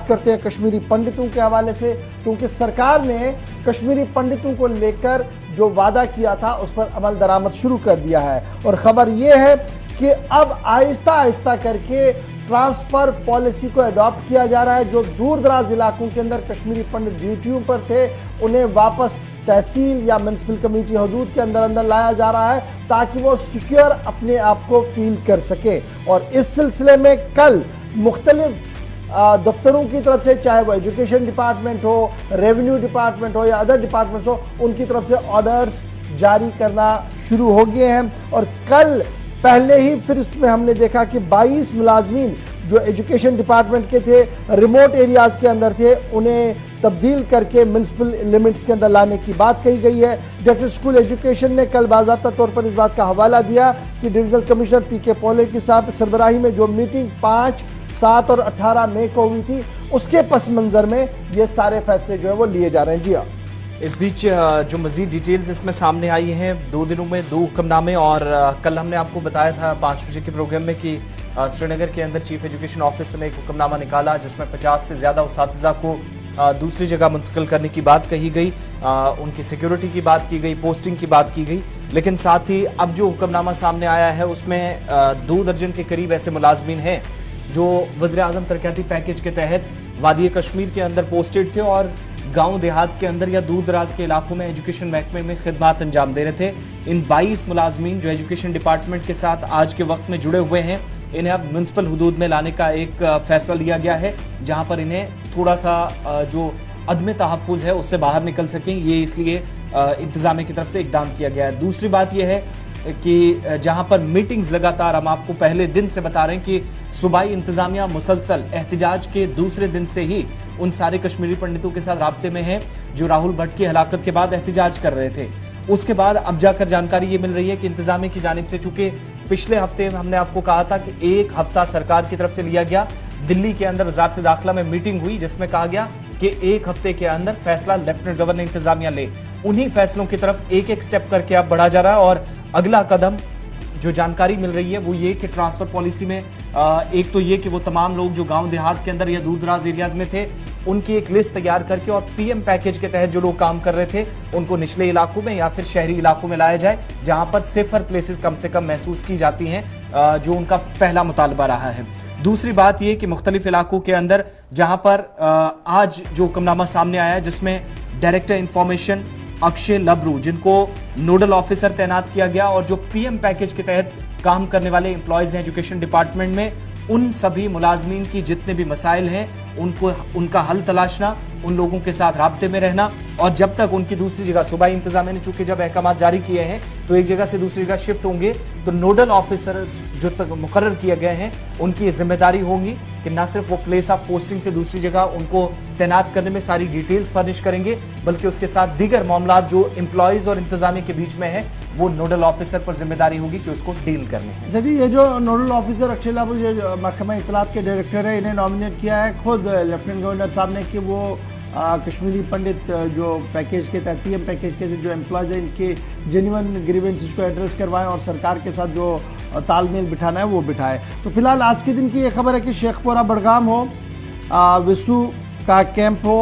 करते हैं कश्मीरी पंडितों के हवाले से, क्योंकि सरकार ने कश्मीरी पंडितों को लेकर जो वादा किया था उस पर अमल दरामद शुरू कर दिया है। और खबर यह है कि अब आहिस्ता आहिस्ता करके ट्रांसफर पॉलिसी को अडॉप्ट किया जा रहा है। जो दूर दराज इलाकों के अंदर कश्मीरी पंडित ड्यूटियों पर थे उन्हें वापस तहसील या म्युनिसिपल कमेटी हदूद के अंदर अंदर लाया जा रहा है ताकि वो सिक्योर अपने आप को फील कर सके। और इस सिलसिले में कल मुख्तलिफ दफ्तरों की तरफ से, चाहे वो एजुकेशन डिपार्टमेंट हो, रेवेन्यू डिपार्टमेंट हो या अदर डिपार्टमेंट्स हो, उनकी तरफ से ऑर्डर्स जारी करना शुरू हो गए हैं। और कल पहले ही फिर में हमने देखा कि 22 मुलाजमीन जो एजुकेशन डिपार्टमेंट के थे, रिमोट एरियाज के अंदर थे, उन्हें तब्दील करके म्युनिसिपल लिमिट्स के अंदर लाने की बात कही गई है। डायरेक्टर स्कूल एजुकेशन ने कल बाज़ाब्ता तौर पर इस बात का हवाला दिया कि डिविजनल कमिश्नर पीके पॉले की साहब सरबराही में जो मीटिंग 5, 7 और 18 मई को हुई थी, उसके पस मंजर में ये सारे फैसले जो है वो लिए जा रहे हैं। जी हाँ, इस बीच जो मजीद डिटेल्स इसमें सामने आई हैं, 2 दिनों में 2 हुक्मनामे, और कल हमने आपको बताया था 5 बजे के प्रोग्राम में कि श्रीनगर के अंदर चीफ एजुकेशन ऑफिसर ने एक हुक्मनामा निकाला जिसमें 50 से ज़्यादा उसातिज़ा को दूसरी जगह मुंतकिल करने की बात कही गई, उनकी सिक्योरिटी की बात की गई, पोस्टिंग की बात की गई। लेकिन साथ ही अब जो हुक्मनामा सामने आया है उसमें 2 दर्जन के करीब ऐसे मुलाजमीन हैं जो वज़ीर-ए-आज़म तरक्याती पैकेज के तहत वादी कश्मीर के अंदर पोस्टेड थे और गांव देहात के अंदर या दूर दराज के इलाकों में एजुकेशन महकमे में खिदमत अंजाम दे रहे थे। इन 22 मुलाजमीन जो एजुकेशन डिपार्टमेंट के साथ आज के वक्त में जुड़े हुए हैं, इन्हें अब म्युनिसिपल हुदूद में लाने का एक फैसला लिया गया है, जहां पर इन्हें थोड़ा सा जो अदम तहफ़्फ़ुज़ है उससे बाहर निकल सकें, ये इसलिए इंतजामिया की तरफ से इकदाम किया गया है। दूसरी बात यह है कि जहां पर मीटिंग्स लगातार, हम आपको पहले दिन से बता रहे हैं कि सूबाई इंतजामिया मुसलसल एहतजाज के दूसरे दिन से ही उन सारे कश्मीरी पंडितों के साथ राब्ते में हैं जो राहुल भट्ट की हलाकत के बाद एहतजाज कर रहे थे। उसके बाद अब जाकर जानकारी ये मिल रही है कि इंतजामिया की जानिब से, चूंकि पिछले हफ्ते हमने आपको कहा था कि 1 हफ्ता सरकार की तरफ से लिया गया, दिल्ली के अंदर वजारत दाखिला में मीटिंग हुई जिसमें कहा गया कि 1 हफ्ते के अंदर फैसला लेफ्टिनेंट गवर्नर इंतजामिया ले। उन्हीं फैसलों की तरफ एक एक स्टेप करके अब बढ़ा जा रहा है। और अगला कदम जो जानकारी मिल रही है वो ये कि ट्रांसफर पॉलिसी में एक तो ये कि वो तमाम लोग जो गांव देहात के अंदर या दूर दराज एरियाज में थे उनकी एक लिस्ट तैयार करके और पीएम पैकेज के तहत जो लोग काम कर रहे थे उनको निचले इलाकों में या फिर शहरी इलाकों में लाया जाए, जहां पर सेफर प्लेसेस कम से कम महसूस की जाती हैं, जो उनका पहला मुतालबा रहा है। दूसरी बात यह कि मुख्तलिफ इलाकों के अंदर जहां पर आज जो हुक्मनामा सामने आया है जिसमें डायरेक्टर इंफॉर्मेशन अक्षय लबरू, जिनको नोडल ऑफिसर तैनात किया गया, और जो पीएम पैकेज के तहत काम करने वाले एम्प्लॉयज हैं एजुकेशन डिपार्टमेंट में, उन सभी मुलाजमीन की जितने भी मसाइल हैं उनका हल तलाशना, उन लोगों के साथ राब्ते में रहना, और जब तक उनकी दूसरी जगह, सूबाई इंतजामिया ने चूंकि जब अहकाम जारी किए हैं तो एक जगह से दूसरी जगह शिफ्ट होंगे, तो नोडल ऑफिसर्स जो तक मुकर्रर किए गए हैं उनकी ये जिम्मेदारी होगी कि न सिर्फ वो प्लेस ऑफ पोस्टिंग से दूसरी जगह उनको तैनात करने में सारी डिटेल्स फर्निश करेंगे, बल्कि उसके साथ दीगर मामला जो एम्प्लॉयज और इंतजामिया के बीच में है वो नोडल ऑफिसर पर जिम्मेदारी होगी कि उसको डील करनी है। अच्छा जी, ये जो नोडल ऑफिसर अक्षय लाबू जो महकमा इत्तलात के डायरेक्टर है, इन्हें नॉमिनेट किया है खुद लेफ्टिनेंट गवर्नर साहब ने कि वो कश्मीरी पंडित जो पैकेज के तहत, पीएम पैकेज के जो एम्प्लॉयज हैं, इनके जेन्युइन ग्रीवेंसेस को एड्रेस करवाएं और सरकार के साथ जो तालमेल बिठाना है वो बिठाए। तो फिलहाल आज के दिन की ये खबर है कि शेखपुरा बड़गाम हो, विसू का कैंप हो,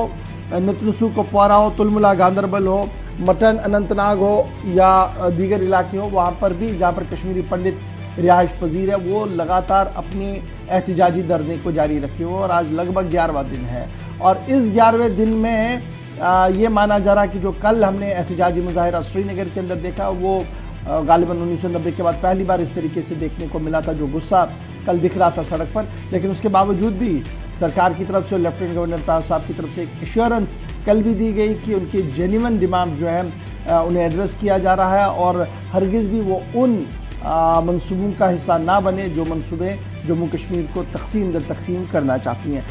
नतनसू कुपवारा हो, तुलमुला गांदरबल हो, मटन अनंतनाग हो या दीगर इलाके हो, वहाँ पर भी जहाँ पर कश्मीरी पंडित रिहाइश पजीर है वो लगातार अपनी एहतजाजी धरने को जारी रखे हो। और आज लगभग 11वां दिन है और इस 11वें दिन में ये माना जा रहा कि जो कल हमने एहतजाजी मुजाहिरा श्रीनगर के अंदर देखा वो गालिबन 1990 के बाद पहली बार इस तरीके से देखने को मिला था, जो गुस्सा कल दिख रहा था सड़क पर। लेकिन उसके बावजूद भी सरकार की तरफ से, लेफ्टिनेंट गवर्नर साहब की तरफ से एक एश्योरेंस कल भी दी गई कि उनकी जेन्युइन डिमांड जो है उन्हें एड्रेस किया जा रहा है और हरगिज़ भी वो उन मंसूबों का हिस्सा ना बने जो मंसूबे जम्मू कश्मीर को तकसीम दर तकसीम करना चाहती हैं।